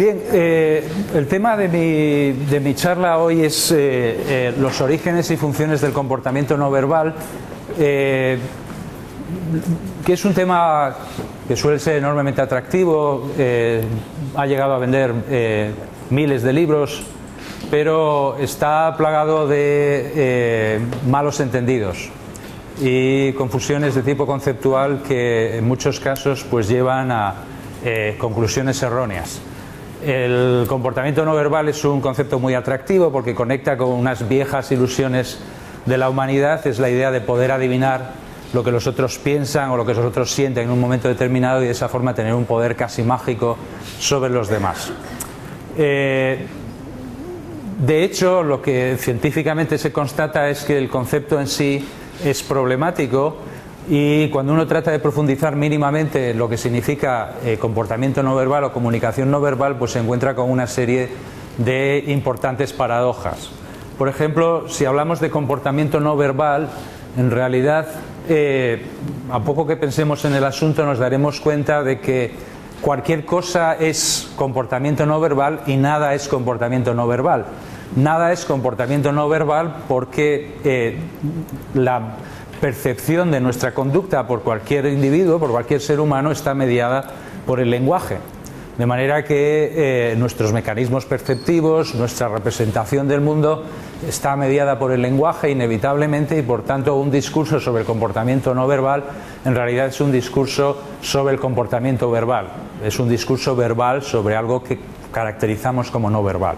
Bien, el tema de mi charla hoy es los orígenes y funciones del comportamiento no verbal, que es un tema que suele ser enormemente atractivo, ha llegado a vender miles de libros, pero está plagado de malos entendidos y confusiones de tipo conceptual que en muchos casos pues llevan a conclusiones erróneas. El comportamiento no verbal es un concepto muy atractivo porque conecta con unas viejas ilusiones de la humanidad. Es la idea de poder adivinar lo que los otros piensan o lo que los otros sienten en un momento determinado y de esa forma tener un poder casi mágico sobre los demás. De hecho, lo que científicamente se constata es que el concepto en sí es problemático, y cuando uno trata de profundizar mínimamente lo que significa comportamiento no verbal o comunicación no verbal, pues se encuentra con una serie de importantes paradojas. Por ejemplo, si hablamos de comportamiento no verbal, en realidad, a poco que pensemos en el asunto, nos daremos cuenta de que cualquier cosa es comportamiento no verbal y nada es comportamiento no verbal. Nada es comportamiento no verbal porque la percepción de nuestra conducta por cualquier individuo, por cualquier ser humano, está mediada por el lenguaje. De manera que nuestros mecanismos perceptivos, nuestra representación del mundo está mediada por el lenguaje inevitablemente, y por tanto un discurso sobre el comportamiento no verbal en realidad es un discurso sobre el comportamiento verbal. Es un discurso verbal sobre algo que caracterizamos como no verbal.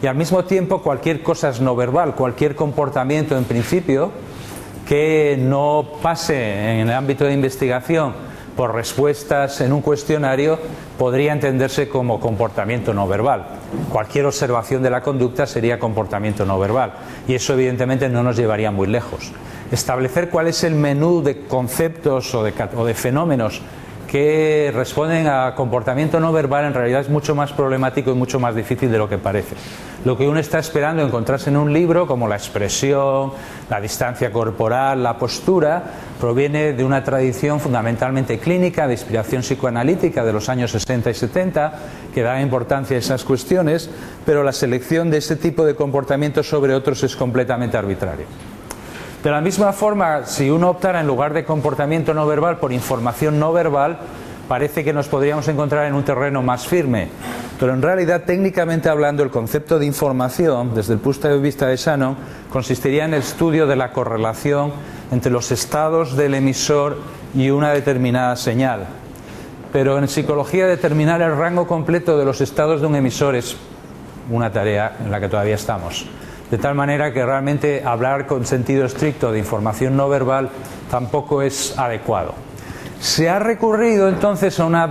Y al mismo tiempo cualquier cosa es no verbal, cualquier comportamiento en principio que no pase en el ámbito de investigación por respuestas en un cuestionario podría entenderse como comportamiento no verbal. Cualquier observación de la conducta sería comportamiento no verbal, y eso evidentemente no nos llevaría muy lejos. Establecer cuál es el menú de conceptos o de fenómenos que responden a comportamiento no verbal en realidad es mucho más problemático y mucho más difícil de lo que parece. Lo que uno está esperando encontrarse en un libro, como la expresión, la distancia corporal, la postura, proviene de una tradición fundamentalmente clínica, de inspiración psicoanalítica de los años 60 y 70, que da importancia a esas cuestiones, pero la selección de ese tipo de comportamientos sobre otros es completamente arbitraria. De la misma forma, si uno optara en lugar de comportamiento no verbal por información no verbal, parece que nos podríamos encontrar en un terreno más firme. Pero en realidad, técnicamente hablando, el concepto de información, desde el punto de vista de Shannon, consistiría en el estudio de la correlación entre los estados del emisor y una determinada señal. Pero en psicología, determinar el rango completo de los estados de un emisor es una tarea en la que todavía estamos. De tal manera que realmente hablar con sentido estricto de información no verbal tampoco es adecuado. Se ha recurrido entonces a una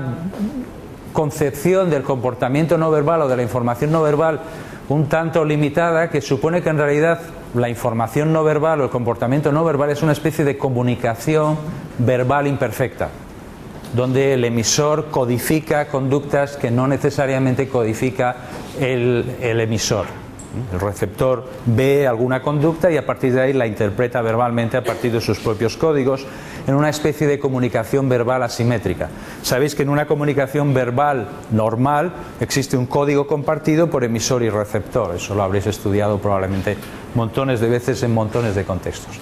concepción del comportamiento no verbal o de la información no verbal un tanto limitada, que supone que en realidad la información no verbal o el comportamiento no verbal es una especie de comunicación verbal imperfecta, donde el emisor codifica conductas que no necesariamente codifica el emisor. El receptor ve alguna conducta y a partir de ahí la interpreta verbalmente a partir de sus propios códigos, en una especie de comunicación verbal asimétrica. Sabéis que en una comunicación verbal normal existe un código compartido por emisor y receptor. Eso lo habréis estudiado probablemente montones de veces en montones de contextos.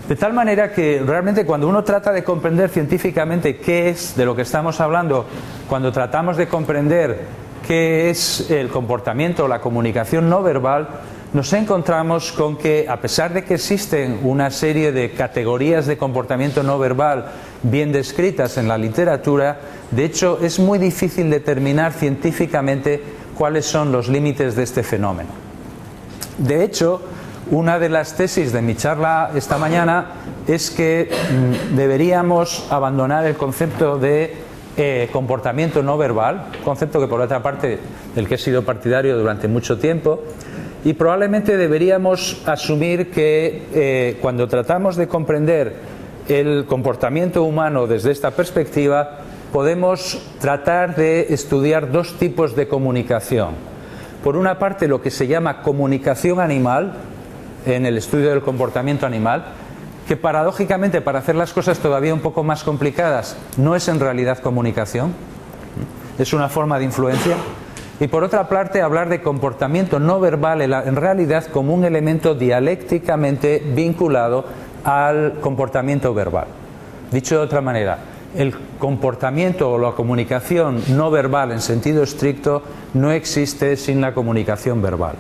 De tal manera que realmente cuando uno trata de comprender científicamente qué es de lo que estamos hablando, cuando tratamos de comprender qué es el comportamiento o la comunicación no verbal, nos encontramos con que, a pesar de que existen una serie de categorías de comportamiento no verbal bien descritas en la literatura, de hecho es muy difícil determinar científicamente cuáles son los límites de este fenómeno. De hecho, una de las tesis de mi charla esta mañana es que deberíamos abandonar el concepto de comportamiento no verbal, concepto que por otra parte del que he sido partidario durante mucho tiempo, y probablemente deberíamos asumir que cuando tratamos de comprender el comportamiento humano desde esta perspectiva, podemos tratar de estudiar dos tipos de comunicación. Por una parte, lo que se llama comunicación animal, en el estudio del comportamiento animal, que paradójicamente, para hacer las cosas todavía un poco más complicadas, no es en realidad comunicación, es una forma de influencia. Y por otra parte, hablar de comportamiento no verbal en realidad como un elemento dialécticamente vinculado al comportamiento verbal. Dicho de otra manera, el comportamiento o la comunicación no verbal en sentido estricto no existe sin la comunicación verbal.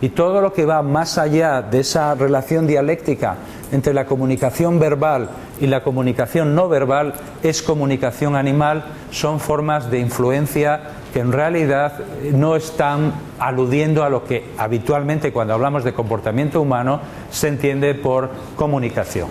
Y todo lo que va más allá de esa relación dialéctica entre la comunicación verbal y la comunicación no verbal es comunicación animal, son formas de influencia que en realidad no están aludiendo a lo que habitualmente cuando hablamos de comportamiento humano se entiende por comunicación.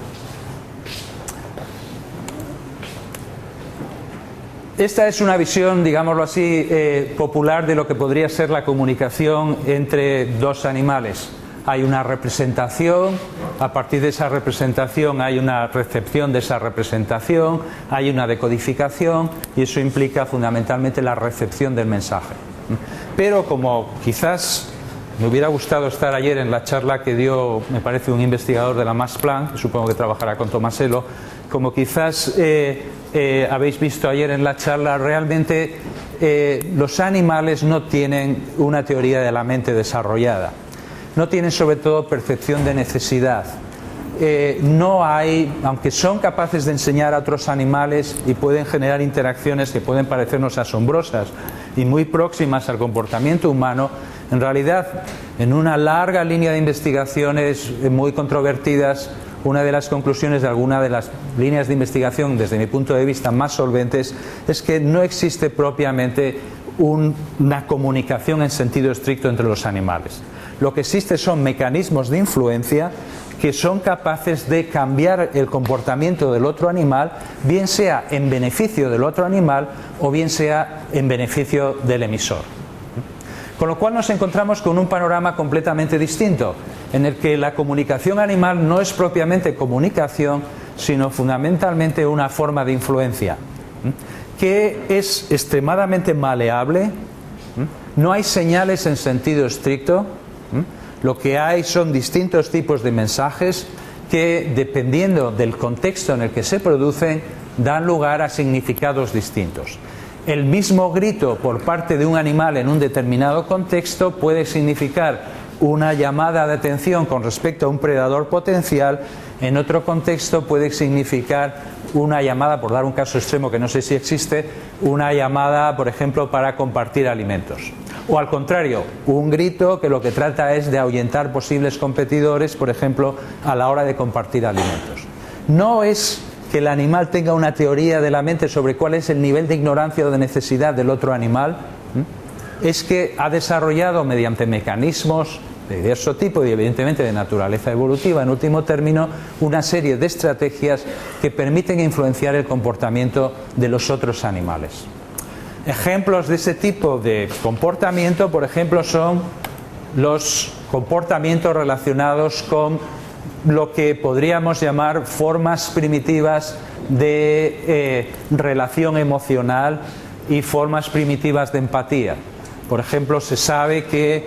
Esta es una visión, digámoslo así, popular de lo que podría ser la comunicación entre dos animales. Hay una representación, a partir de esa representación hay una recepción de esa representación, hay una decodificación y eso implica fundamentalmente la recepción del mensaje. Pero como quizás me hubiera gustado estar ayer en la charla que dio, me parece, un investigador de la Max Planck, supongo que trabajará con Tomasello, como quizás habéis visto ayer en la charla, realmente los animales no tienen una teoría de la mente desarrollada. No tienen sobre todo percepción de necesidad. No hay, aunque son capaces de enseñar a otros animales y pueden generar interacciones que pueden parecernos asombrosas y muy próximas al comportamiento humano, en realidad, en una larga línea de investigaciones muy controvertidas, una de las conclusiones de alguna de las líneas de investigación, desde mi punto de vista, más solventes, es que no existe propiamente una comunicación en sentido estricto entre los animales. Lo que existe son mecanismos de influencia que son capaces de cambiar el comportamiento del otro animal, bien sea en beneficio del otro animal o bien sea en beneficio del emisor. Con lo cual nos encontramos con un panorama completamente distinto, en el que la comunicación animal no es propiamente comunicación, sino fundamentalmente una forma de influencia, que es extremadamente maleable, no hay señales en sentido estricto, lo que hay son distintos tipos de mensajes que, dependiendo del contexto en el que se producen, dan lugar a significados distintos. El mismo grito por parte de un animal en un determinado contexto puede significar una llamada de atención con respecto a un predador potencial, en otro contexto puede significar una llamada, por dar un caso extremo que no sé si existe, una llamada, por ejemplo, para compartir alimentos. O al contrario, un grito que lo que trata es de ahuyentar posibles competidores, por ejemplo, a la hora de compartir alimentos. No es que el animal tenga una teoría de la mente sobre cuál es el nivel de ignorancia o de necesidad del otro animal, es que ha desarrollado mediante mecanismos de diverso tipo y evidentemente de naturaleza evolutiva, en último término, una serie de estrategias que permiten influenciar el comportamiento de los otros animales. Ejemplos de ese tipo de comportamiento, por ejemplo, son los comportamientos relacionados con lo que podríamos llamar formas primitivas de relación emocional y formas primitivas de empatía. Por ejemplo, se sabe que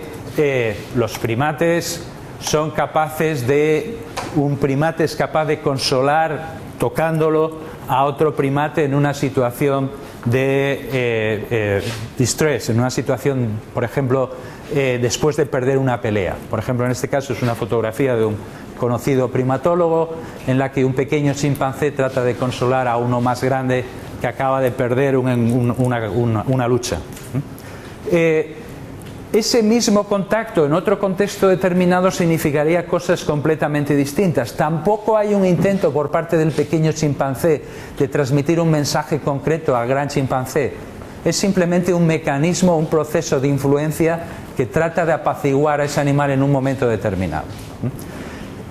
los primates son capaces de, un primate es capaz de consolar tocándolo a otro primate en una situación de distress, en una situación, por ejemplo, después de perder una pelea. Por ejemplo, en este caso es una fotografía de un conocido primatólogo en la que un pequeño chimpancé trata de consolar a uno más grande que acaba de perder una lucha. Ese mismo contacto en otro contexto determinado significaría cosas completamente distintas. Tampoco hay un intento por parte del pequeño chimpancé de transmitir un mensaje concreto al gran chimpancé. Es simplemente un mecanismo, un proceso de influencia que trata de apaciguar a ese animal en un momento determinado.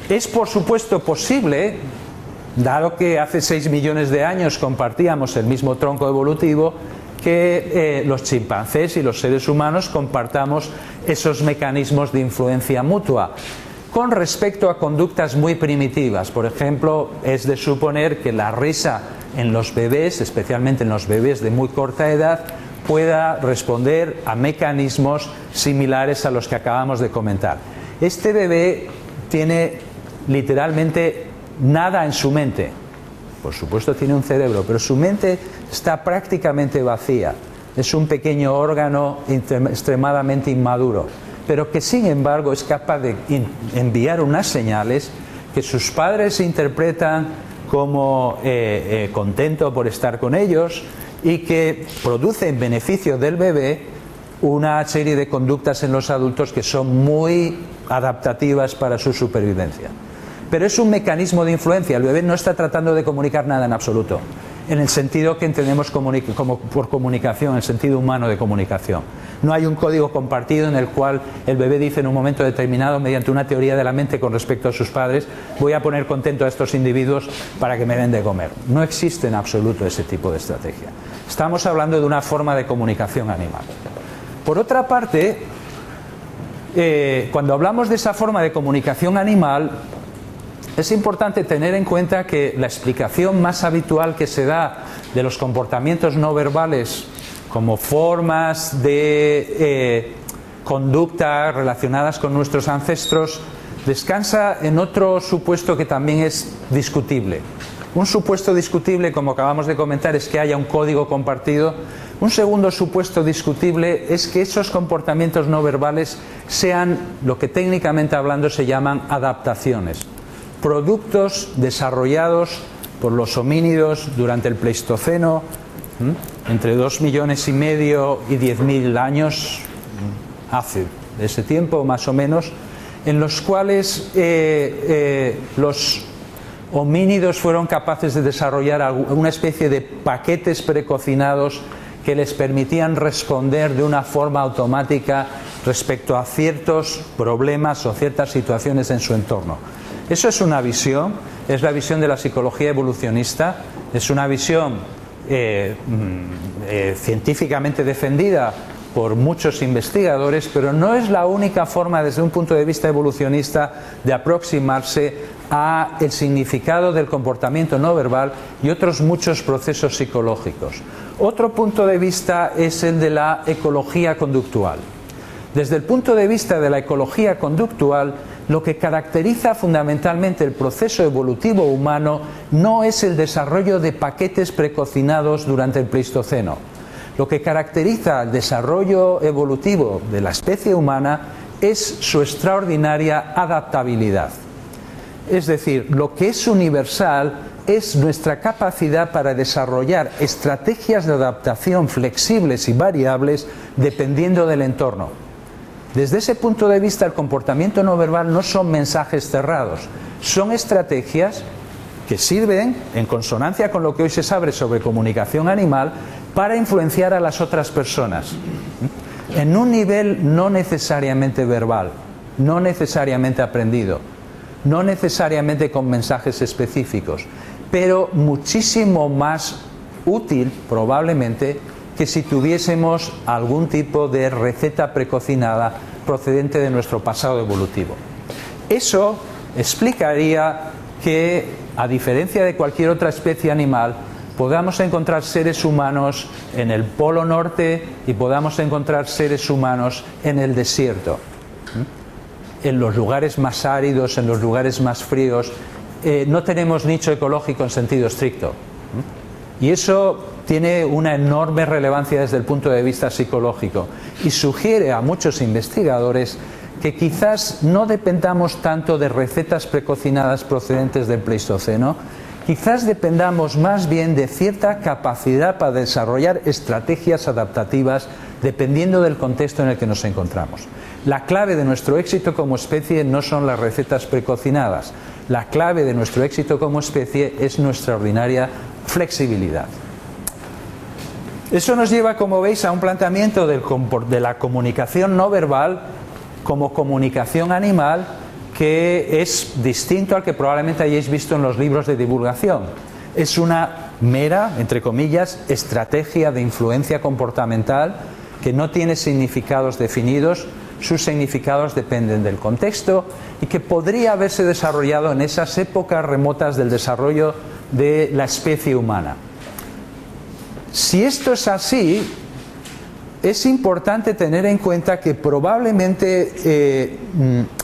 Es por supuesto posible, dado que hace 6 millones de años compartíamos el mismo tronco evolutivo, que los chimpancés y los seres humanos compartamos esos mecanismos de influencia mutua. Con respecto a conductas muy primitivas, por ejemplo, es de suponer que la risa en los bebés, especialmente en los bebés de muy corta edad, pueda responder a mecanismos similares a los que acabamos de comentar. Este bebé tiene literalmente nada en su mente. Por supuesto tiene un cerebro, pero su mente está prácticamente vacía. es un pequeño órgano extremadamente inmaduro, pero que sin embargo es capaz de enviar unas señales que sus padres interpretan como contento por estar con ellos y que produce en beneficio del bebé una serie de conductas en los adultos que son muy adaptativas para su supervivencia. Pero es un mecanismo de influencia. El bebé no está tratando de comunicar nada en absoluto, en el sentido que entendemos como por comunicación, en el sentido humano de comunicación. No hay un código compartido en el cual el bebé dice en un momento determinado, mediante una teoría de la mente con respecto a sus padres, voy a poner contento a estos individuos para que me den de comer. No existe en absoluto ese tipo de estrategia. Estamos hablando de una forma de comunicación animal. Por otra parte, cuando hablamos de esa forma de comunicación animal, es importante tener en cuenta que la explicación más habitual que se da de los comportamientos no verbales como formas de conducta relacionadas con nuestros ancestros descansa en otro supuesto que también es discutible. Un supuesto discutible, como acabamos de comentar, es que haya un código compartido. Un segundo supuesto discutible es que esos comportamientos no verbales sean lo que técnicamente hablando se llaman adaptaciones, productos desarrollados por los homínidos durante el Pleistoceno, entre 2,5 millones y 10.000 años hace de ese tiempo más o menos, en los cuales los homínidos fueron capaces de desarrollar una especie de paquetes precocinados que les permitían responder de una forma automática respecto a ciertos problemas o ciertas situaciones en su entorno. Eso es una visión, es la visión de la psicología evolucionista, es una visión científicamente defendida por muchos investigadores, pero no es la única forma desde un punto de vista evolucionista de aproximarse a el significado del comportamiento no verbal y otros muchos procesos psicológicos. Otro punto de vista es el de la ecología conductual. Desde el punto de vista de la ecología conductual, lo que caracteriza fundamentalmente el proceso evolutivo humano no es el desarrollo de paquetes precocinados durante el Pleistoceno. Lo que caracteriza el desarrollo evolutivo de la especie humana es su extraordinaria adaptabilidad. Es decir, lo que es universal es nuestra capacidad para desarrollar estrategias de adaptación flexibles y variables dependiendo del entorno. Desde ese punto de vista, el comportamiento no verbal no son mensajes cerrados, son estrategias que sirven, en consonancia con lo que hoy se sabe sobre comunicación animal, para influenciar a las otras personas, en un nivel no necesariamente verbal, no necesariamente aprendido, no necesariamente con mensajes específicos, pero muchísimo más útil, probablemente, que si tuviésemos algún tipo de receta precocinada procedente de nuestro pasado evolutivo. Eso explicaría que, a diferencia de cualquier otra especie animal, podamos encontrar seres humanos en el Polo Norte y podamos encontrar seres humanos en el desierto, en los lugares más áridos, en los lugares más fríos. No tenemos nicho ecológico en sentido estricto. Y eso tiene una enorme relevancia desde el punto de vista psicológico y sugiere a muchos investigadores que quizás no dependamos tanto de recetas precocinadas procedentes del Pleistoceno, quizás dependamos más bien de cierta capacidad para desarrollar estrategias adaptativas dependiendo del contexto en el que nos encontramos. La clave de nuestro éxito como especie no son las recetas precocinadas, la clave de nuestro éxito como especie es nuestra ordinaria flexibilidad. Eso nos lleva, como veis, a un planteamiento de la comunicación no verbal como comunicación animal que es distinto al que probablemente hayáis visto en los libros de divulgación. Es una mera, entre comillas, estrategia de influencia comportamental que no tiene significados definidos, sus significados dependen del contexto y que podría haberse desarrollado en esas épocas remotas del desarrollo de la especie humana. Si esto es así, es importante tener en cuenta que probablemente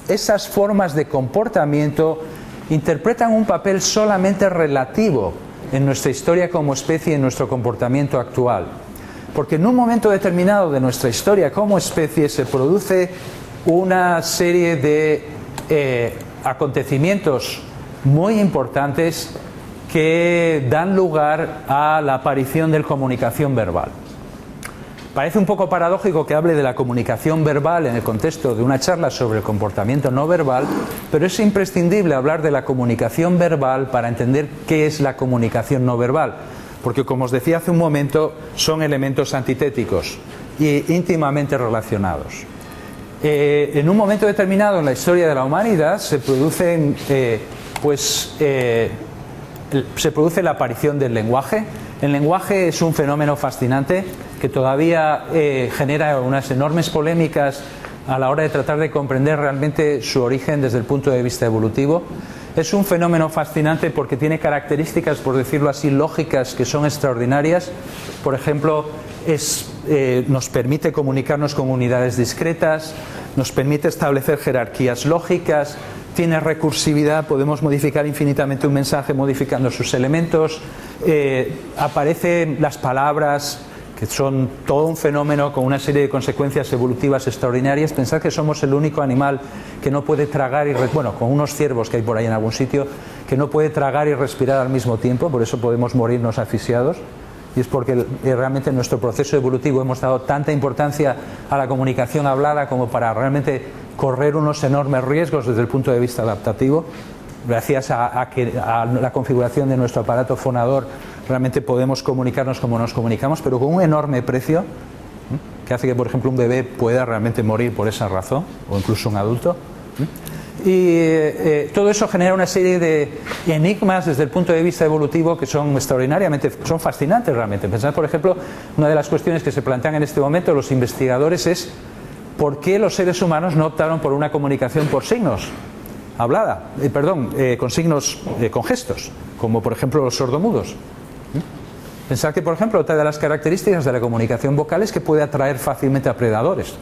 esas formas de comportamiento interpretan un papel solamente relativo en nuestra historia como especie y en nuestro comportamiento actual. Porque en un momento determinado de nuestra historia como especie se produce una serie de acontecimientos muy importantes que dan lugar a la aparición de la comunicación verbal. Parece un poco paradójico que hable de la comunicación verbal en el contexto de una charla sobre el comportamiento no verbal, pero es imprescindible hablar de la comunicación verbal para entender qué es la comunicación no verbal, porque como os decía hace un momento, son elementos antitéticos y íntimamente relacionados. En un momento determinado en la historia de la humanidad se produce la aparición del lenguaje. El lenguaje es un fenómeno fascinante que todavía genera unas enormes polémicas a la hora de tratar de comprender realmente su origen desde el punto de vista evolutivo. Es un fenómeno fascinante porque tiene características, por decirlo así, lógicas que son extraordinarias. Por ejemplo, nos permite comunicarnos con unidades discretas, nos permite establecer jerarquías lógicas, tiene recursividad, podemos modificar infinitamente un mensaje modificando sus elementos, aparecen las palabras, que son todo un fenómeno con una serie de consecuencias evolutivas extraordinarias. Pensad que somos el único animal que no puede tragar y con unos ciervos que hay por ahí en algún sitio, que no puede tragar y respirar al mismo tiempo, por eso podemos morirnos asfixiados. Y es porque realmente en nuestro proceso evolutivo hemos dado tanta importancia a la comunicación hablada como para realmente correr unos enormes riesgos desde el punto de vista adaptativo. Gracias a la configuración de nuestro aparato fonador realmente podemos comunicarnos como nos comunicamos, pero con un enorme precio que hace que, por ejemplo, un bebé pueda realmente morir por esa razón, o incluso un adulto. Y todo eso genera una serie de enigmas desde el punto de vista evolutivo que son son fascinantes realmente. Pensad, por ejemplo, una de las cuestiones que se plantean en este momento los investigadores es ¿por qué los seres humanos no optaron por una comunicación por signos? Hablada, con signos, con gestos, como por ejemplo los sordomudos. Pensad que, por ejemplo, otra de las características de la comunicación vocal es que puede atraer fácilmente a predadores.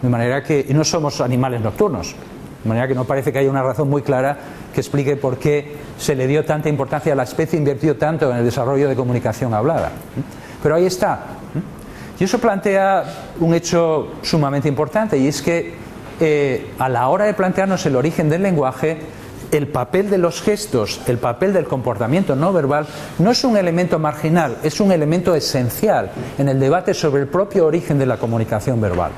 De manera que, y no somos animales nocturnos, de manera que no parece que haya una razón muy clara que explique por qué se le dio tanta importancia a la especie, invirtió tanto en el desarrollo de comunicación hablada. Pero ahí está. Y eso plantea un hecho sumamente importante, y es que a la hora de plantearnos el origen del lenguaje, el papel de los gestos, el papel del comportamiento no verbal, no es un elemento marginal, es un elemento esencial en el debate sobre el propio origen de la comunicación verbal.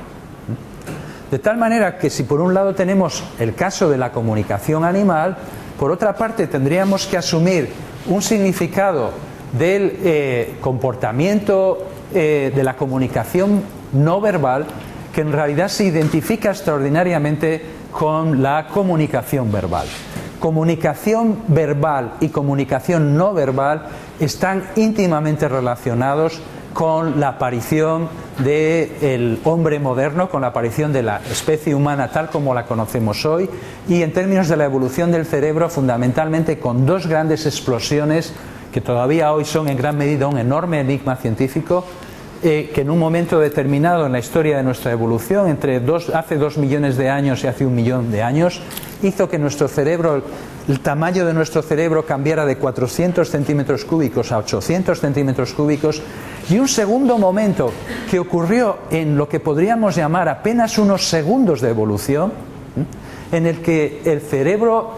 De tal manera que si por un lado tenemos el caso de la comunicación animal, por otra parte tendríamos que asumir un significado del comportamiento de la comunicación no verbal que en realidad se identifica extraordinariamente con la comunicación verbal. Comunicación verbal y comunicación no verbal están íntimamente relacionados con la aparición del hombre moderno, con la aparición de la especie humana tal como la conocemos hoy, y en términos de la evolución del cerebro, fundamentalmente con dos grandes explosiones que todavía hoy son en gran medida un enorme enigma científico, que en un momento determinado en la historia de nuestra evolución, hace 2 millones de años y hace 1 millón de años, hizo que nuestro cerebro, el tamaño de nuestro cerebro cambiara de 400 centímetros cúbicos a 800 centímetros cúbicos, y un segundo momento que ocurrió en lo que podríamos llamar apenas unos segundos de evolución, en el que el cerebro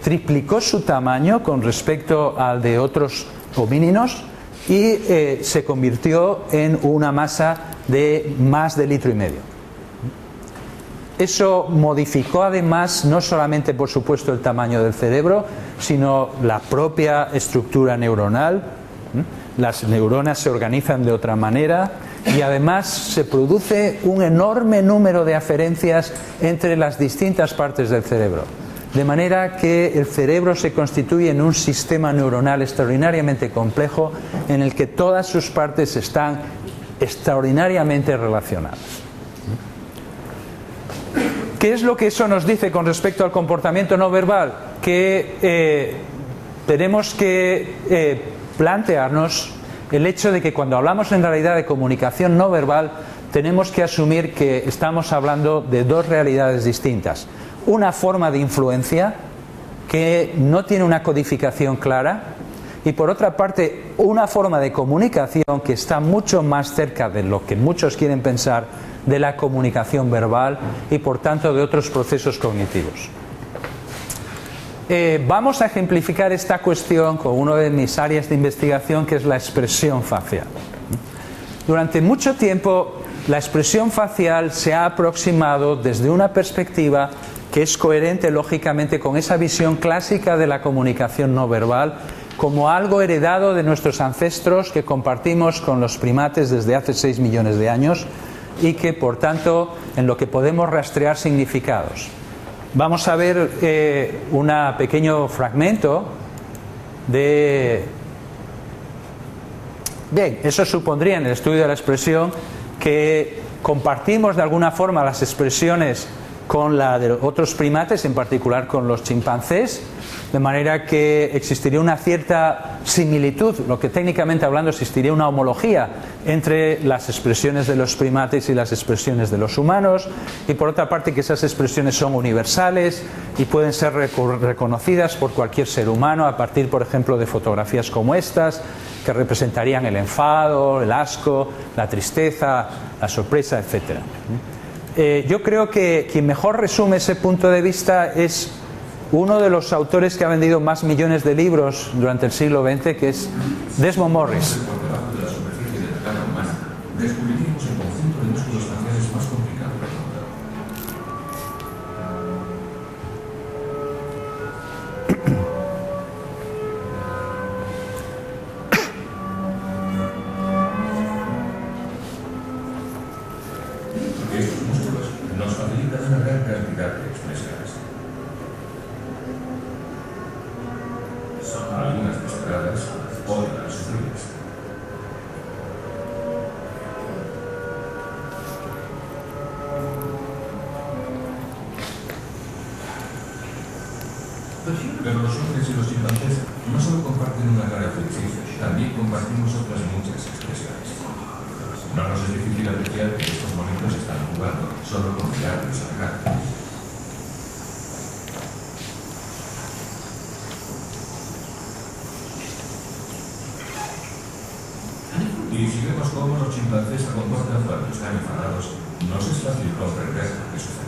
triplicó su tamaño con respecto al de otros homínidos y se convirtió en una masa de más de 1,5 litros. Eso modificó además no solamente, por supuesto, el tamaño del cerebro, sino la propia estructura neuronal. Las neuronas se organizan de otra manera y además se produce un enorme número de aferencias entre las distintas partes del cerebro. De manera que el cerebro se constituye en un sistema neuronal extraordinariamente complejo en el que todas sus partes están extraordinariamente relacionadas. ¿Qué es lo que eso nos dice con respecto al comportamiento no verbal? Que tenemos que plantearnos el hecho de que cuando hablamos en realidad de comunicación no verbal tenemos que asumir que estamos hablando de dos realidades distintas. Una forma de influencia que no tiene una codificación clara, y por otra parte una forma de comunicación que está mucho más cerca de lo que muchos quieren pensar de la comunicación verbal y por tanto de otros procesos cognitivos. Vamos a ejemplificar esta cuestión con una de mis áreas de investigación, que es la expresión facial. Durante mucho tiempo la expresión facial se ha aproximado desde una perspectiva que es coherente lógicamente con esa visión clásica de la comunicación no verbal como algo heredado de nuestros ancestros que compartimos con los primates desde hace 6 millones de años y que por tanto en lo que podemos rastrear significados. Vamos a ver un pequeño fragmento de... Bien, eso supondría en el estudio de la expresión que compartimos de alguna forma las expresiones con la de otros primates, en particular con los chimpancés, de manera que existiría una cierta similitud, lo que técnicamente hablando existiría una homología entre las expresiones de los primates y las expresiones de los humanos, y por otra parte que esas expresiones son universales y pueden ser reconocidas por cualquier ser humano a partir, por ejemplo, de fotografías como estas, que representarían el enfado, el asco, la tristeza, la sorpresa, etc. Yo creo que quien mejor resume ese punto de vista es uno de los autores que ha vendido más millones de libros durante el siglo XX, que es Desmond Morris. Descubriremos el conjunto de músculos faciales más complicado del mundo. Estos músculos nos facilitan una gran cantidad de expresiones. Son algunas desesperadas, otras frías. Pero los hombres y los chimpancés no solo comparten una cara flexible, también compartimos otras muchas expresiones. No nos es difícil apreciar que estos momentos están jugando solo con mirarnos a la cara. Y si vemos cómo los chimpancés se comportan cuando están enfadados, nos es fácil comprender lo que sucede.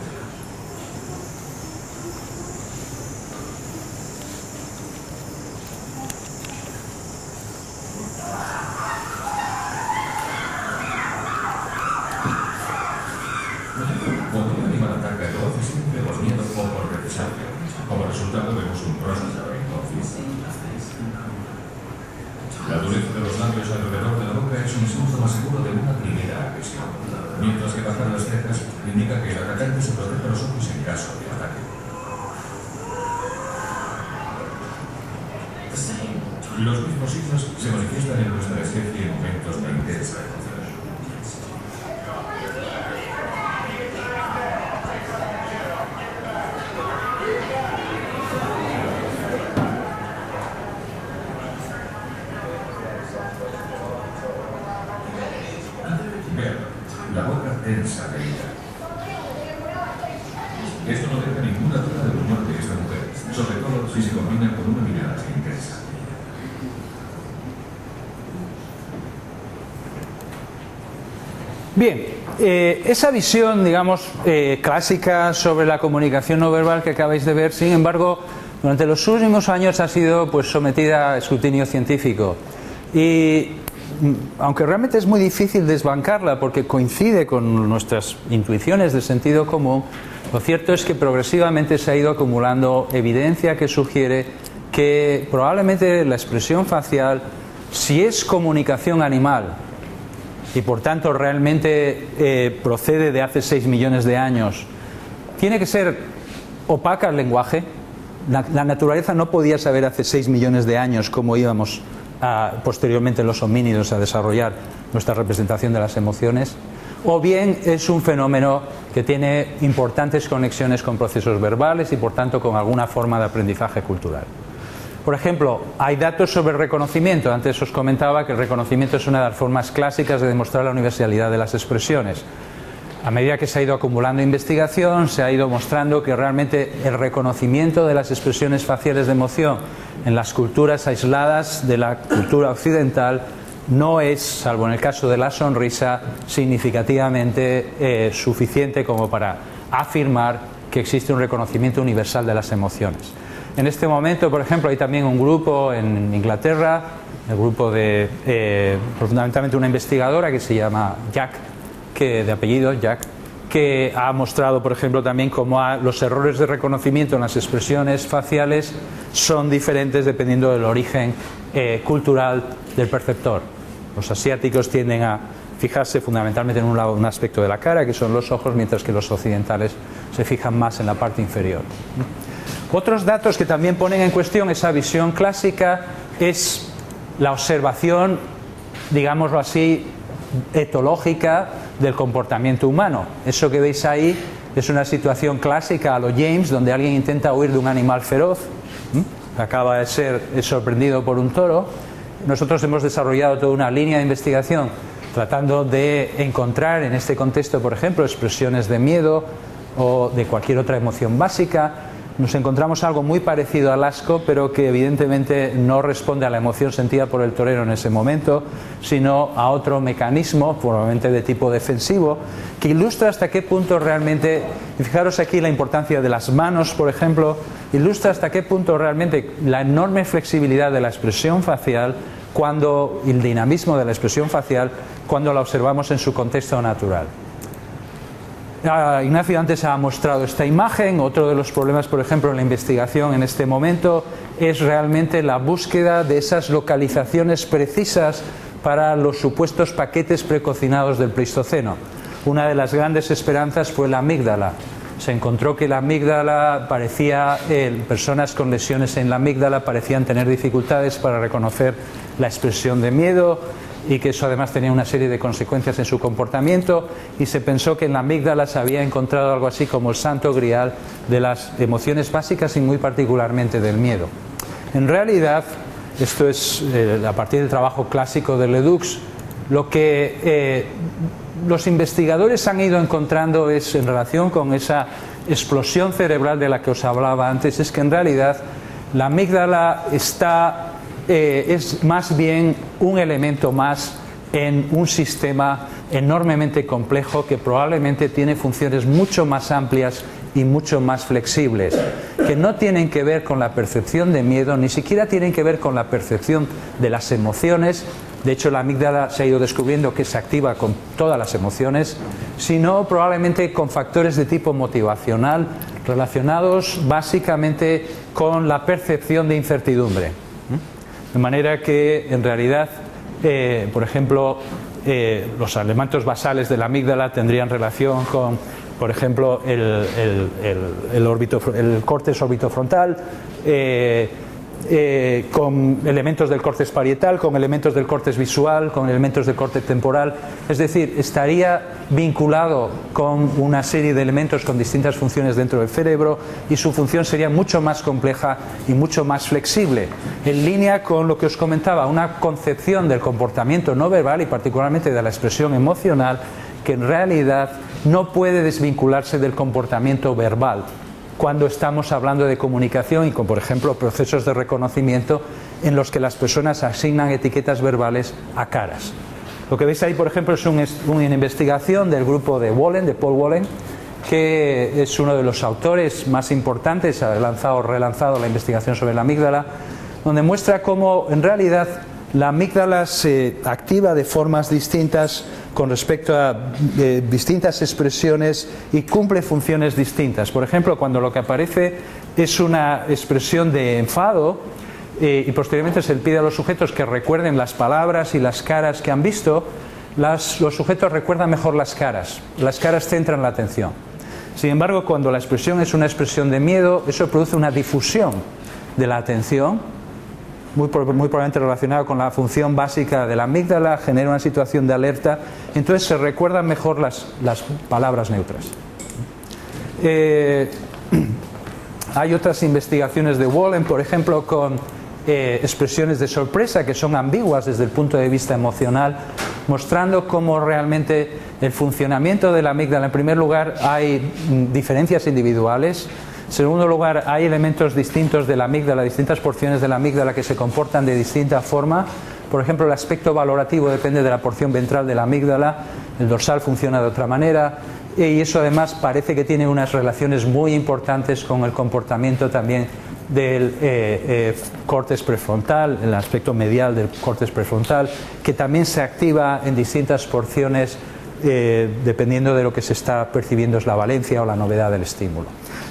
Cuando un animal ataca, lo hace siempre por miedo o por represalia. Como resultado vemos un rostro en conflicto. La dureza de los labios alrededor de la boca es un síntoma seguro de una primera agresión, mientras que bajar las cejas indica que el atacante se protege los ojos en caso de ataque. Los mismos signos se manifiestan en nuestra especie en momentos de intensa emoción. La boca tensa de ira. Esto no deja ninguna duda del humor de esta mujer, sobre todo si se combina con una mirada intensa. Bien, esa visión, digamos, clásica sobre la comunicación no verbal que acabáis de ver, sin embargo, durante los últimos años ha sido pues sometida a escrutinio científico y aunque realmente es muy difícil desbancarla porque coincide con nuestras intuiciones de sentido común, lo cierto es que progresivamente se ha ido acumulando evidencia que sugiere que probablemente la expresión facial, si es comunicación animal y por tanto realmente procede de hace 6 millones de años, tiene que ser opaca al lenguaje. La naturaleza no podía saber hace 6 millones de años cómo íbamos posteriormente los homínidos a desarrollar nuestra representación de las emociones, o bien es un fenómeno que tiene importantes conexiones con procesos verbales y por tanto con alguna forma de aprendizaje cultural. Por ejemplo, hay datos sobre el reconocimiento. Antes os comentaba que el reconocimiento es una de las formas clásicas de demostrar la universalidad de las expresiones. A medida que se ha ido acumulando investigación, se ha ido mostrando que realmente el reconocimiento de las expresiones faciales de emoción en las culturas aisladas de la cultura occidental no es, salvo en el caso de la sonrisa, significativamente suficiente como para afirmar que existe un reconocimiento universal de las emociones. En este momento, por ejemplo, hay también un grupo en Inglaterra, el grupo de fundamentalmente una investigadora que se llama Jack, de apellido Jack, que ha mostrado, por ejemplo, también cómo los errores de reconocimiento en las expresiones faciales son diferentes dependiendo del origen cultural del perceptor. Los asiáticos tienden a fijarse fundamentalmente en un aspecto de la cara, que son los ojos, mientras que los occidentales se fijan más en la parte inferior. Otros datos que también ponen en cuestión esa visión clásica es la observación, digámoslo así, etológica del comportamiento humano. Eso que veis ahí es una situación clásica a lo James, donde alguien intenta huir de un animal feroz, acaba de ser sorprendido por un toro. Nosotros hemos desarrollado toda una línea de investigación tratando de encontrar en este contexto, por ejemplo, expresiones de miedo o de cualquier otra emoción básica. Nos encontramos algo muy parecido al asco, pero que evidentemente no responde a la emoción sentida por el torero en ese momento, sino a otro mecanismo, probablemente de tipo defensivo, que ilustra hasta qué punto realmente, y fijaros aquí la importancia de las manos, por ejemplo, ilustra hasta qué punto realmente la enorme flexibilidad de la expresión facial, y el dinamismo de la expresión facial, cuando la observamos en su contexto natural. Ignacio antes ha mostrado esta imagen. Otro de los problemas, por ejemplo, en la investigación en este momento es realmente la búsqueda de esas localizaciones precisas para los supuestos paquetes precocinados del Pleistoceno. Una de las grandes esperanzas fue la amígdala. Se encontró que la amígdala personas con lesiones en la amígdala parecían tener dificultades para reconocer la expresión de miedo, y que eso además tenía una serie de consecuencias en su comportamiento, y se pensó que en la amígdala se había encontrado algo así como el santo grial de las emociones básicas y muy particularmente del miedo. En realidad, esto es a partir del trabajo clásico de Ledoux, lo que los investigadores han ido encontrando es, en relación con esa explosión cerebral de la que os hablaba antes, es que en realidad la amígdala es más bien un elemento más en un sistema enormemente complejo que probablemente tiene funciones mucho más amplias y mucho más flexibles, que no tienen que ver con la percepción de miedo, ni siquiera tienen que ver con la percepción de las emociones. De hecho, la amígdala se ha ido descubriendo que se activa con todas las emociones, sino probablemente con factores de tipo motivacional relacionados básicamente con la percepción de incertidumbre. De manera que, en realidad, por ejemplo, los elementos basales de la amígdala tendrían relación con, por ejemplo, el córtex orbitofrontal, con elementos del córtex parietal, con elementos del córtex visual, con elementos del córtex temporal. Es decir, estaría vinculado con una serie de elementos con distintas funciones dentro del cerebro, y su función sería mucho más compleja y mucho más flexible, en línea con lo que os comentaba, una concepción del comportamiento no verbal y particularmente de la expresión emocional, que en realidad no puede desvincularse del comportamiento verbal cuando estamos hablando de comunicación y con, por ejemplo, procesos de reconocimiento en los que las personas asignan etiquetas verbales a caras. Lo que veis ahí, por ejemplo, es una investigación del grupo de Paul Wallen, que es uno de los autores más importantes, ha relanzado la investigación sobre la amígdala, donde muestra cómo en realidad la amígdala se activa de formas distintas con respecto a distintas expresiones y cumple funciones distintas. Por ejemplo, cuando lo que aparece es una expresión de enfado y posteriormente se le pide a los sujetos que recuerden las palabras y las caras que han visto, los sujetos recuerdan mejor las caras centran la atención. Sin embargo, cuando la expresión es una expresión de miedo, eso produce una difusión de la atención, muy probablemente relacionado con la función básica de la amígdala, genera una situación de alerta, entonces se recuerdan mejor las palabras neutras. Hay otras investigaciones de Wallen, por ejemplo, con expresiones de sorpresa que son ambiguas desde el punto de vista emocional, mostrando cómo realmente el funcionamiento de la amígdala, en primer lugar, hay diferencias individuales. En segundo lugar, hay elementos distintos de la amígdala, distintas porciones de la amígdala que se comportan de distinta forma. Por ejemplo, el aspecto valorativo depende de la porción ventral de la amígdala, el dorsal funciona de otra manera, y eso además parece que tiene unas relaciones muy importantes con el comportamiento también del córtex prefrontal, el aspecto medial del córtex prefrontal, que también se activa en distintas porciones dependiendo de lo que se está percibiendo es la valencia o la novedad del estímulo.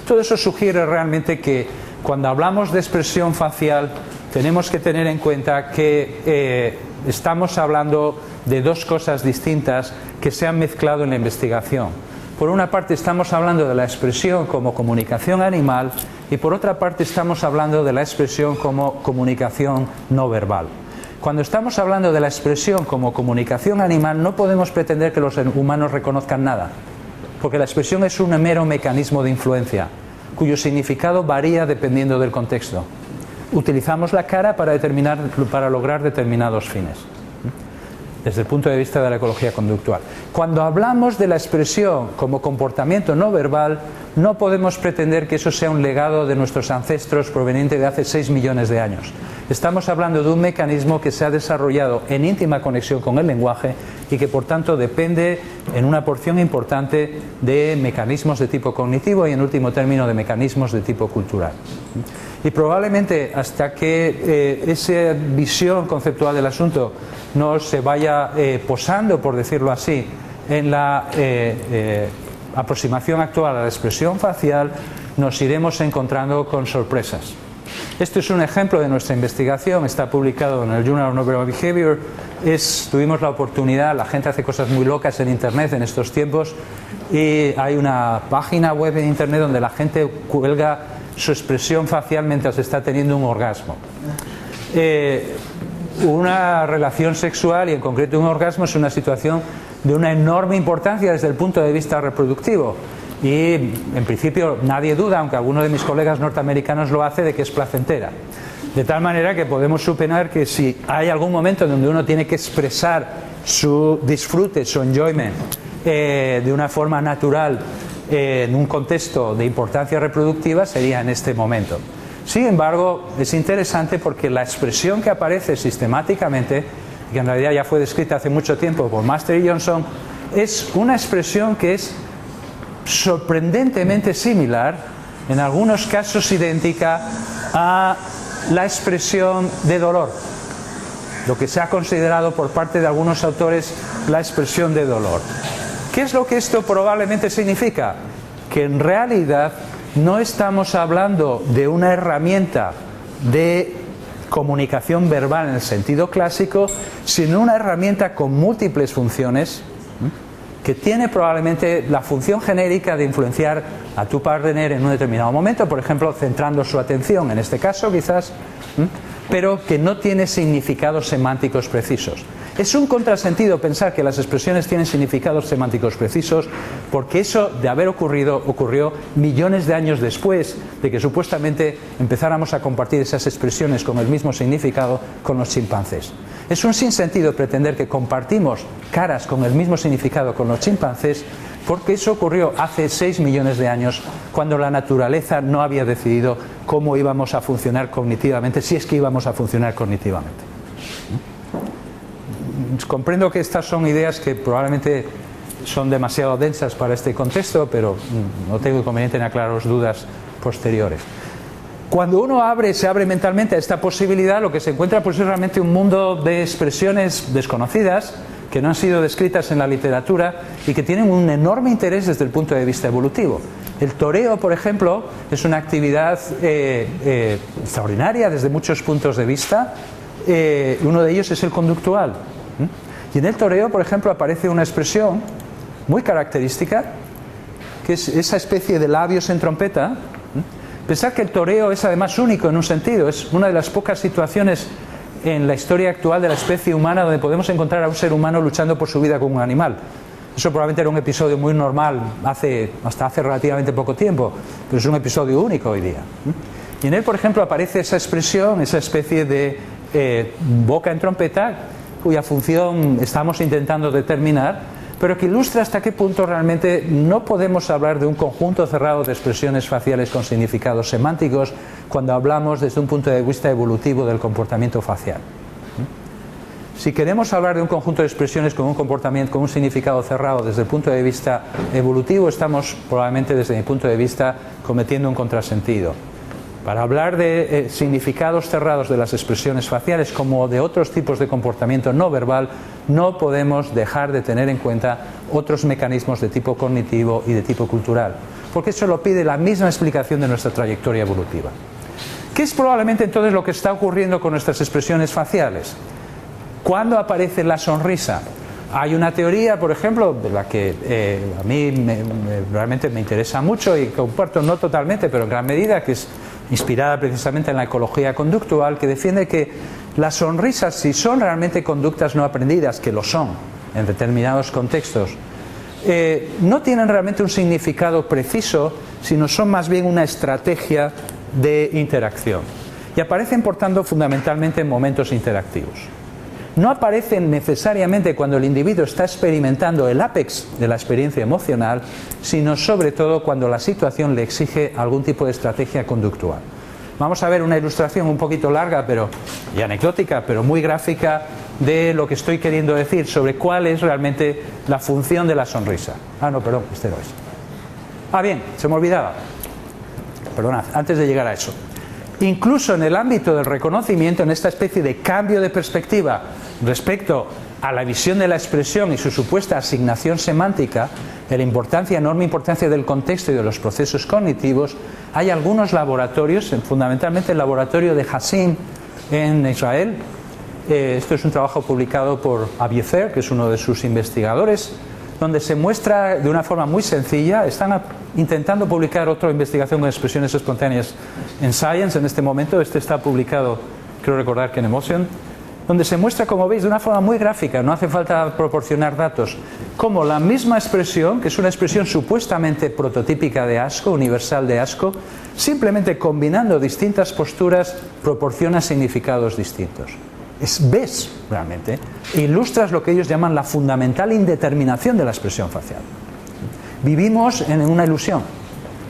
Todo eso sugiere realmente que cuando hablamos de expresión facial tenemos que tener en cuenta que estamos hablando de dos cosas distintas que se han mezclado en la investigación. Por una parte estamos hablando de la expresión como comunicación animal y por otra parte estamos hablando de la expresión como comunicación no verbal. Cuando estamos hablando de la expresión como comunicación animal no podemos pretender que los humanos reconozcan nada, porque la expresión es un mero mecanismo de influencia cuyo significado varía dependiendo del contexto. Utilizamos la cara para lograr determinados fines, desde el punto de vista de la ecología conductual. Cuando hablamos de la expresión como comportamiento no verbal, no podemos pretender que eso sea un legado de nuestros ancestros proveniente de hace 6 millones de años. Estamos hablando de un mecanismo que se ha desarrollado en íntima conexión con el lenguaje y que por tanto depende en una porción importante de mecanismos de tipo cognitivo y en último término de mecanismos de tipo cultural. Y probablemente hasta que esa visión conceptual del asunto no se vaya posando, por decirlo así, en la aproximación actual a la expresión facial, nos iremos encontrando con sorpresas. Este es un ejemplo de nuestra investigación, está publicado en el Journal of Neural Behavior. Tuvimos la oportunidad, la gente hace cosas muy locas en Internet en estos tiempos, y hay una página web en Internet donde la gente cuelga su expresión facial mientras está teniendo un orgasmo. Una relación sexual y en concreto un orgasmo es una situación de una enorme importancia desde el punto de vista reproductivo y en principio nadie duda, aunque alguno de mis colegas norteamericanos lo hace, de que es placentera. De tal manera que podemos suponer que si hay algún momento donde uno tiene que expresar su disfrute, su enjoyment de una forma natural en un contexto de importancia reproductiva, sería en este momento. Sin embargo, es interesante porque la expresión que aparece sistemáticamente, que en realidad ya fue descrita hace mucho tiempo por Master y Johnson, es una expresión que es sorprendentemente similar, en algunos casos idéntica, a la expresión de dolor, lo que se ha considerado por parte de algunos autores la expresión de dolor. ¿Qué es lo que esto probablemente significa? Que en realidad no estamos hablando de una herramienta de comunicación verbal en el sentido clásico, sino una herramienta con múltiples funciones que tiene probablemente la función genérica de influenciar a tu partner en un determinado momento, por ejemplo, centrando su atención, en este caso quizás, pero que no tiene significados semánticos precisos. Es un contrasentido pensar que las expresiones tienen significados semánticos precisos, porque eso de haber ocurrió millones de años después de que supuestamente empezáramos a compartir esas expresiones con el mismo significado con los chimpancés. Es un sinsentido pretender que compartimos caras con el mismo significado con los chimpancés, porque eso ocurrió hace 6 millones de años, cuando la naturaleza no había decidido cómo íbamos a funcionar cognitivamente, si es que íbamos a funcionar cognitivamente. Comprendo que estas son ideas que probablemente son demasiado densas para este contexto, pero no tengo inconveniente en aclarar dudas posteriores. Cuando uno se abre mentalmente a esta posibilidad, lo que se encuentra pues es realmente un mundo de expresiones desconocidas, que no han sido descritas en la literatura y que tienen un enorme interés desde el punto de vista evolutivo. El toreo, por ejemplo, es una actividad extraordinaria desde muchos puntos de vista. Uno de ellos es el conductual. Y en el toreo, por ejemplo, aparece una expresión muy característica, que es esa especie de labios en trompeta. Pensad que el toreo es además único en un sentido, es una de las pocas situaciones en la historia actual de la especie humana donde podemos encontrar a un ser humano luchando por su vida con un animal. Eso probablemente era un episodio muy normal hasta hace relativamente poco tiempo, pero es un episodio único hoy día. Y en él, por ejemplo, aparece esa expresión, esa especie de boca en trompeta, cuya función estamos intentando determinar, pero que ilustra hasta qué punto realmente no podemos hablar de un conjunto cerrado de expresiones faciales con significados semánticos cuando hablamos desde un punto de vista evolutivo del comportamiento facial. Si queremos hablar de un conjunto de expresiones con un comportamiento, con un significado cerrado desde el punto de vista evolutivo, estamos probablemente desde mi punto de vista cometiendo un contrasentido. Para hablar de significados cerrados de las expresiones faciales como de otros tipos de comportamiento no verbal, no podemos dejar de tener en cuenta otros mecanismos de tipo cognitivo y de tipo cultural, porque eso lo pide la misma explicación de nuestra trayectoria evolutiva. ¿Qué es probablemente entonces lo que está ocurriendo con nuestras expresiones faciales? ¿Cuándo aparece la sonrisa? Hay una teoría, por ejemplo, de la que a mí realmente me interesa mucho y comparto no totalmente, pero en gran medida, que es inspirada precisamente en la ecología conductual, que defiende que las sonrisas, si son realmente conductas no aprendidas, que lo son en determinados contextos, no tienen realmente un significado preciso, sino son más bien una estrategia de interacción. Y aparecen, por tanto, fundamentalmente en momentos interactivos. No aparecen necesariamente cuando el individuo está experimentando el ápex de la experiencia emocional, sino sobre todo cuando la situación le exige algún tipo de estrategia conductual. Vamos a ver una ilustración un poquito larga y anecdótica, pero muy gráfica, de lo que estoy queriendo decir sobre cuál es realmente la función de la sonrisa. No, perdón, este no es. Bien, se me olvidaba. Perdonad, antes de llegar a eso. Incluso en el ámbito del reconocimiento, en esta especie de cambio de perspectiva respecto a la visión de la expresión y su supuesta asignación semántica, de la enorme importancia del contexto y de los procesos cognitivos, hay algunos laboratorios, fundamentalmente el laboratorio de Hassim en Israel. Esto es un trabajo publicado por Abiezer, que es uno de sus investigadores, donde se muestra de una forma muy sencilla. Están intentando publicar otra investigación con expresiones espontáneas en Science en este momento. Este está publicado, creo recordar que en Emotion, donde se muestra, como veis, de una forma muy gráfica, no hace falta proporcionar datos, como la misma expresión, que es una expresión supuestamente prototípica de asco, universal de asco, simplemente combinando distintas posturas proporciona significados distintos. Ves realmente, ilustras lo que ellos llaman la fundamental indeterminación de la expresión facial. Vivimos en una ilusión,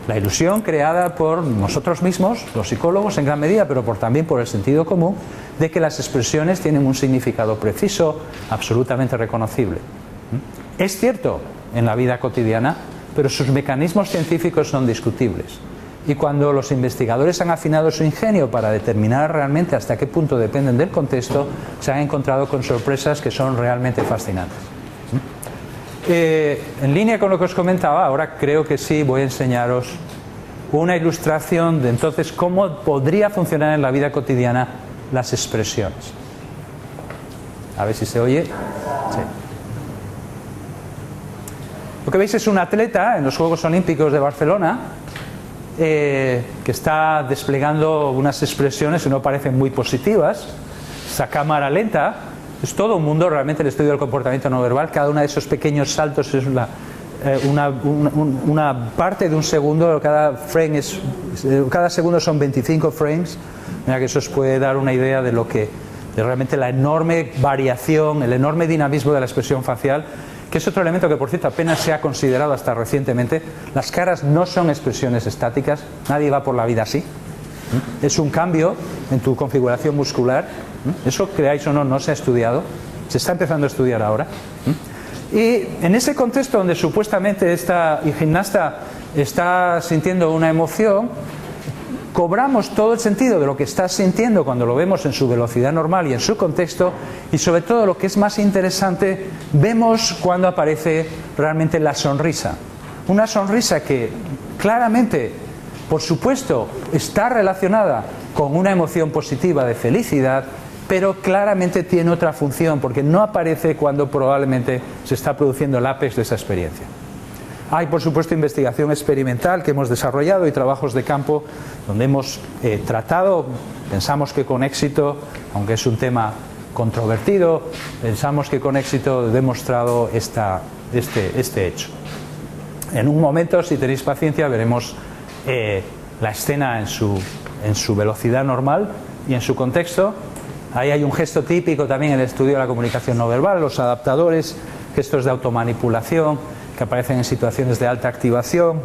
la ilusión creada por nosotros mismos, los psicólogos en gran medida, pero también por el sentido común, de que las expresiones tienen un significado preciso, absolutamente reconocible. Es cierto en la vida cotidiana, pero sus mecanismos científicos son discutibles. Y cuando los investigadores han afinado su ingenio para determinar realmente hasta qué punto dependen del contexto, se han encontrado con sorpresas que son realmente fascinantes. En línea con lo que os comentaba, ahora creo que sí voy a enseñaros una ilustración de entonces cómo podría funcionar en la vida cotidiana las expresiones. A ver si se oye. Sí. Lo que veis es un atleta en los Juegos Olímpicos de Barcelona, que está desplegando unas expresiones que no parecen muy positivas. Esa cámara lenta es todo un mundo realmente el estudio del comportamiento no verbal. Cada uno de esos pequeños saltos es una parte de un segundo. Cada segundo son 25 frames. Mira que eso os puede dar una idea de realmente la enorme variación, el enorme dinamismo de la expresión facial, que es otro elemento que, por cierto, apenas se ha considerado hasta recientemente. Las caras no son expresiones estáticas, nadie va por la vida así. Es un cambio en tu configuración muscular. Eso, creáis o no, no se ha estudiado, se está empezando a estudiar ahora. Y en ese contexto donde supuestamente esta gimnasta está sintiendo una emoción, cobramos todo el sentido de lo que está sintiendo cuando lo vemos en su velocidad normal y en su contexto, y sobre todo, lo que es más interesante, vemos cuando aparece realmente la sonrisa. Una sonrisa que claramente, por supuesto, está relacionada con una emoción positiva de felicidad, pero claramente tiene otra función, porque no aparece cuando probablemente se está produciendo el ápex de esa experiencia. Hay, por supuesto, investigación experimental que hemos desarrollado y trabajos de campo donde hemos tratado, pensamos que con éxito, aunque es un tema controvertido, pensamos que con éxito he demostrado este hecho. En un momento, si tenéis paciencia, veremos la escena en su en su velocidad normal y en su contexto. Ahí hay un gesto típico también en el estudio de la comunicación no verbal, los adaptadores, gestos de automanipulación que aparecen en situaciones de alta activación.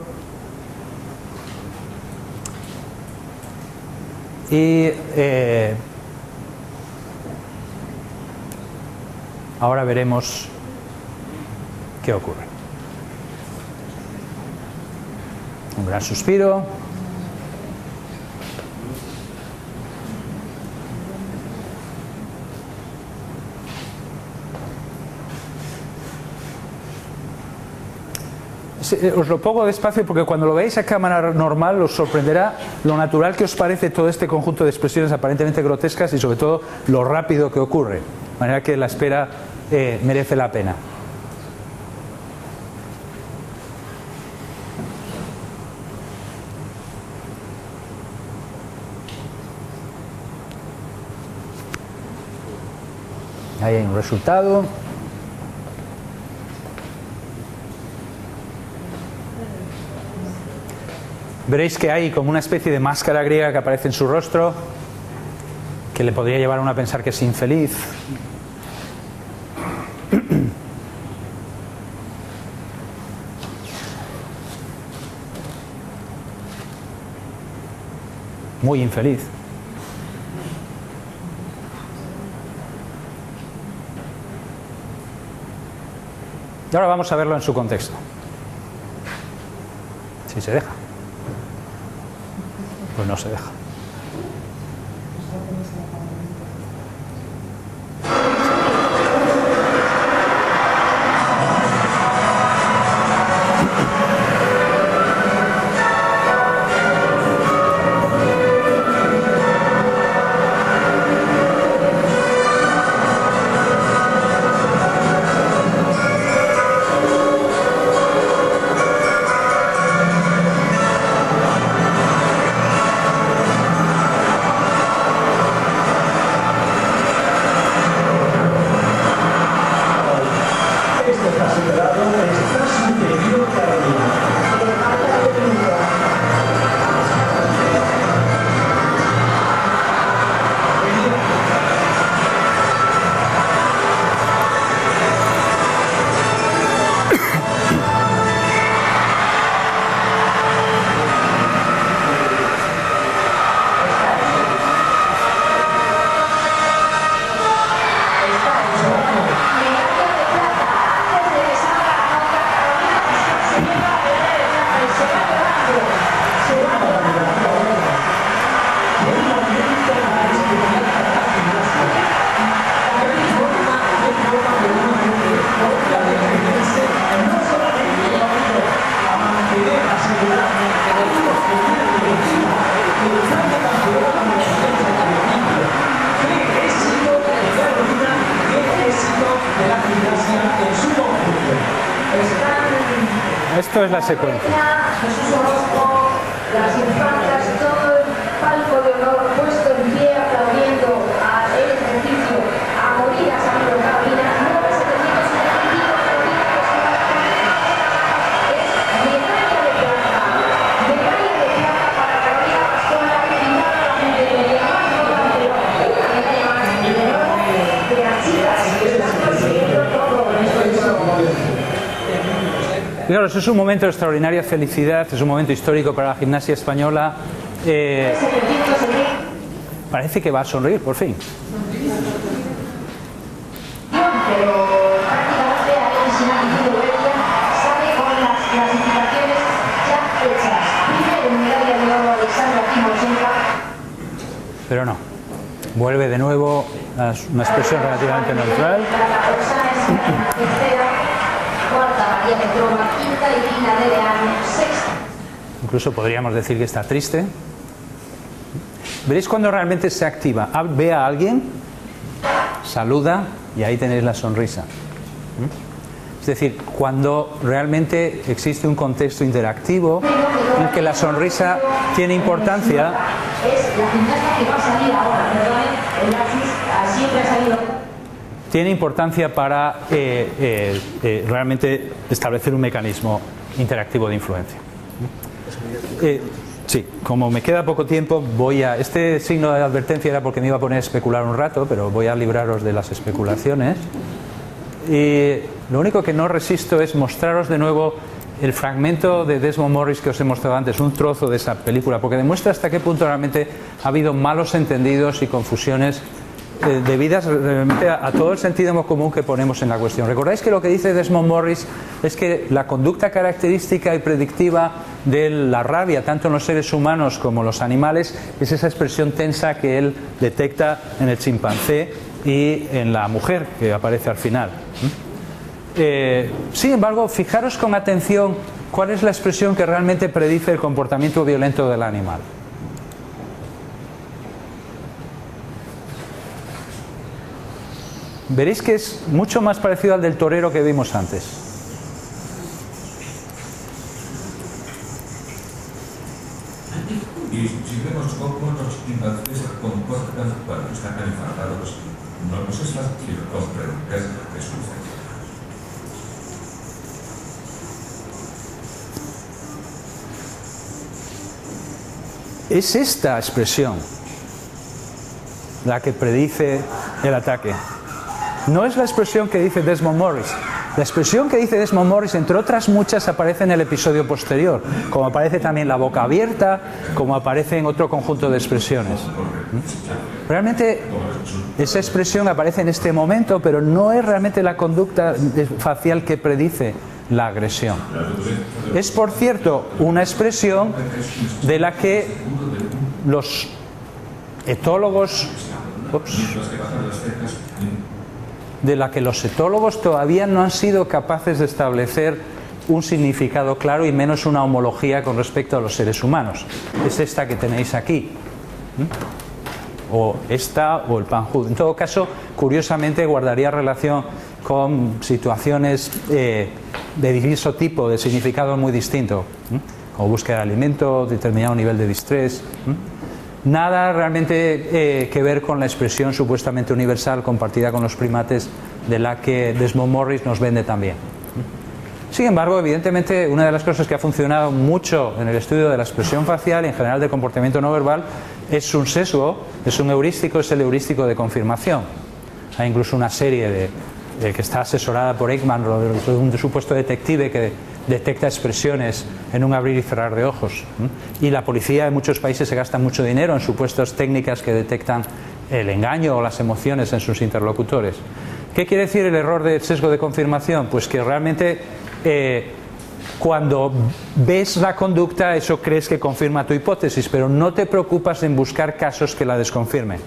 Y ahora veremos qué ocurre. Un gran suspiro. Os lo pongo despacio porque cuando lo veáis a cámara normal os sorprenderá lo natural que os parece todo este conjunto de expresiones aparentemente grotescas y sobre todo lo rápido que ocurre. De manera que la espera merece la pena. Ahí hay un resultado. Veréis que hay como una especie de máscara griega que aparece en su rostro, que le podría llevar a uno a pensar que es infeliz. Muy infeliz. Y ahora vamos a verlo en su contexto. Si se deja. Pues no se deja. Esto es la secuencia. Jesús Orozco, las infantas, todo el palco de honor puesto en pie aplaudiendo a el ejercicio, a morir a San Carolina, 9.775 es medalla de plata para Carolina Pascual, final a la medalla más importante, una medalla más de las chicas que están consiguiendo todo esto. Claro, eso es un momento de extraordinaria felicidad, es un momento histórico para la gimnasia española. Parece que va a sonreír, por fin. Pero prácticamente ahí sin ella sale con las clasificaciones ya hechas. Primero medalla de oro Alexandra Timoshenko. Pero no. Vuelve de nuevo a una expresión relativamente neutral. Cuarta María Petrova, quinta y Tina de León, sexta. Incluso podríamos decir que está triste. Veréis cuando realmente se activa. Ve a alguien, saluda y ahí tenéis la sonrisa. Es decir, cuando realmente existe un contexto interactivo en que la sonrisa tiene importancia. Es la gimnasta que va a salir ahora, perdón, el Axis siempre ha salido. Tiene importancia para realmente establecer un mecanismo interactivo de influencia. Sí, como me queda poco tiempo, este signo de advertencia era porque me iba a poner a especular un rato, pero voy a libraros de las especulaciones. Y lo único que no resisto es mostraros de nuevo el fragmento de Desmond Morris que os he mostrado antes, un trozo de esa película, porque demuestra hasta qué punto realmente ha habido malos entendidos y confusiones debidas realmente a todo el sentido común que ponemos en la cuestión. ¿Recordáis que lo que dice Desmond Morris es que la conducta característica y predictiva de la rabia, tanto en los seres humanos como en los animales, es esa expresión tensa que él detecta en el chimpancé y en la mujer que aparece al final? Sin embargo, fijaros con atención cuál es la expresión que realmente predice el comportamiento violento del animal. Veréis que es mucho más parecido al del torero que vimos antes. Y si vemos cómo los chimpancés se comportan cuando están enfadados, no nos es fácil comprender lo que sucede. Es esta expresión la que predice el ataque. No es la expresión que dice Desmond Morris. La expresión que dice Desmond Morris, entre otras muchas, aparece en el episodio posterior, como aparece también la boca abierta, como aparece en otro conjunto de expresiones. Realmente esa expresión aparece en este momento, pero no es realmente la conducta facial que predice la agresión. Es, por cierto, una expresión de la que los etólogos todavía no han sido capaces de establecer un significado claro y menos una homología con respecto a los seres humanos. Es esta que tenéis aquí, o esta o el panjud. En todo caso, curiosamente guardaría relación con situaciones de diverso tipo, de significado muy distinto, como búsqueda de alimento, determinado nivel de distrés. Nada realmente que ver con la expresión supuestamente universal compartida con los primates de la que Desmond Morris nos vende también. Sin embargo, evidentemente, una de las cosas que ha funcionado mucho en el estudio de la expresión facial y en general del comportamiento no verbal es un sesgo, es un heurístico, es el heurístico de confirmación. Hay incluso una serie que está asesorada por Ekman, un supuesto detective que detecta expresiones en un abrir y cerrar de ojos. Y la policía en muchos países se gasta mucho dinero en supuestas técnicas que detectan el engaño o las emociones en sus interlocutores. ¿Qué quiere decir el error del sesgo de confirmación? Pues que realmente cuando ves la conducta, eso crees que confirma tu hipótesis, pero no te preocupas en buscar casos que la desconfirmen.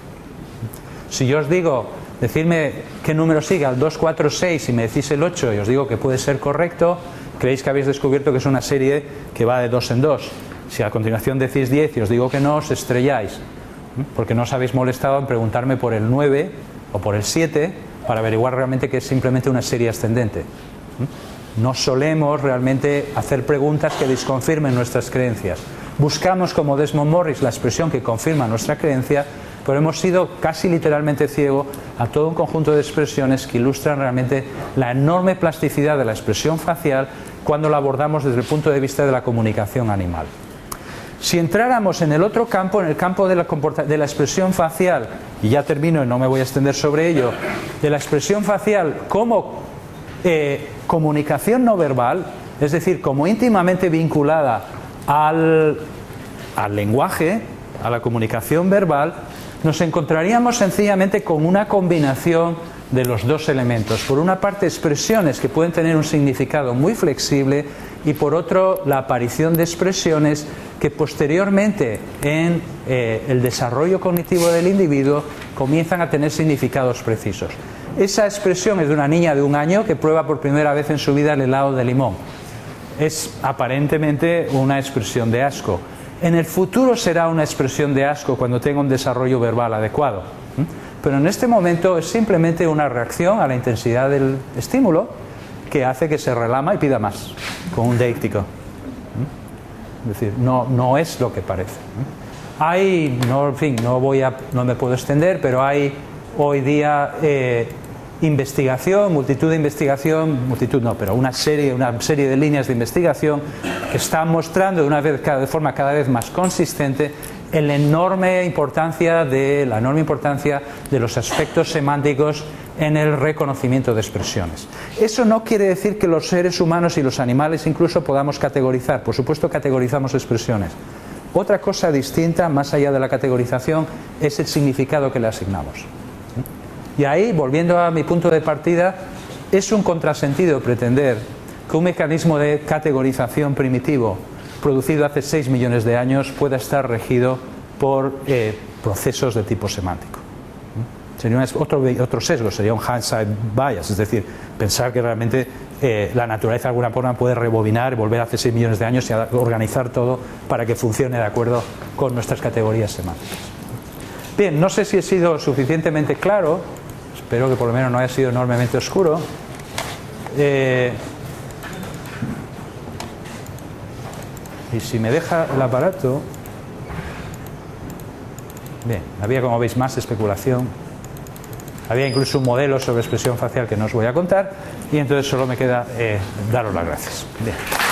Si yo os digo, decidme qué número sigue, al 2, 4, 6, y me decís el 8 y os digo que puede ser correcto, creéis que habéis descubierto que es una serie que va de 2 en 2. Si a continuación decís 10 y os digo que no, os estrelláis, porque no os habéis molestado en preguntarme por el 9 o por el 7 para averiguar realmente que es simplemente una serie ascendente. No solemos realmente hacer preguntas que desconfirmen nuestras creencias. Buscamos, como Desmond Morris, la expresión que confirma nuestra creencia, pero hemos sido casi literalmente ciegos a todo un conjunto de expresiones que ilustran realmente la enorme plasticidad de la expresión facial cuando la abordamos desde el punto de vista de la comunicación animal. Si entráramos en el otro campo, en el campo de la expresión facial, y ya termino y no me voy a extender sobre ello, de la expresión facial como comunicación no verbal, es decir, como íntimamente vinculada al lenguaje, a la comunicación verbal, nos encontraríamos sencillamente con una combinación de los dos elementos. Por una parte, expresiones que pueden tener un significado muy flexible, y por otro, la aparición de expresiones que posteriormente en el desarrollo cognitivo del individuo comienzan a tener significados precisos. Esa expresión es de una niña de 1 año que prueba por primera vez en su vida el helado de limón. Es aparentemente una expresión de asco. En el futuro será una expresión de asco cuando tenga un desarrollo verbal adecuado. Pero en este momento es simplemente una reacción a la intensidad del estímulo que hace que se relama y pida más, con un déctico. Es decir, no es lo que parece. Hay, no me puedo extender, pero hay hoy día investigación, una serie de líneas de investigación que están mostrando de forma cada vez más consistente la enorme importancia de los aspectos semánticos en el reconocimiento de expresiones. Eso no quiere decir que los seres humanos y los animales incluso podamos categorizar. Por supuesto, categorizamos expresiones. Otra cosa distinta, más allá de la categorización, es el significado que le asignamos. Y ahí, volviendo a mi punto de partida, es un contrasentido pretender que un mecanismo de categorización primitivo producido hace 6 millones de años pueda estar regido por procesos de tipo semántico. Sería otro sesgo, sería un hindsight bias, es decir, pensar que realmente la naturaleza de alguna forma puede rebobinar y volver hace 6 millones de años y organizar todo para que funcione de acuerdo con nuestras categorías semánticas. Bien, no sé si he sido suficientemente claro, espero que por lo menos no haya sido enormemente oscuro. Y si me deja el aparato... Bien, había, como veis, más especulación. Había incluso un modelo sobre expresión facial que no os voy a contar. Y entonces solo me queda daros las gracias. Bien.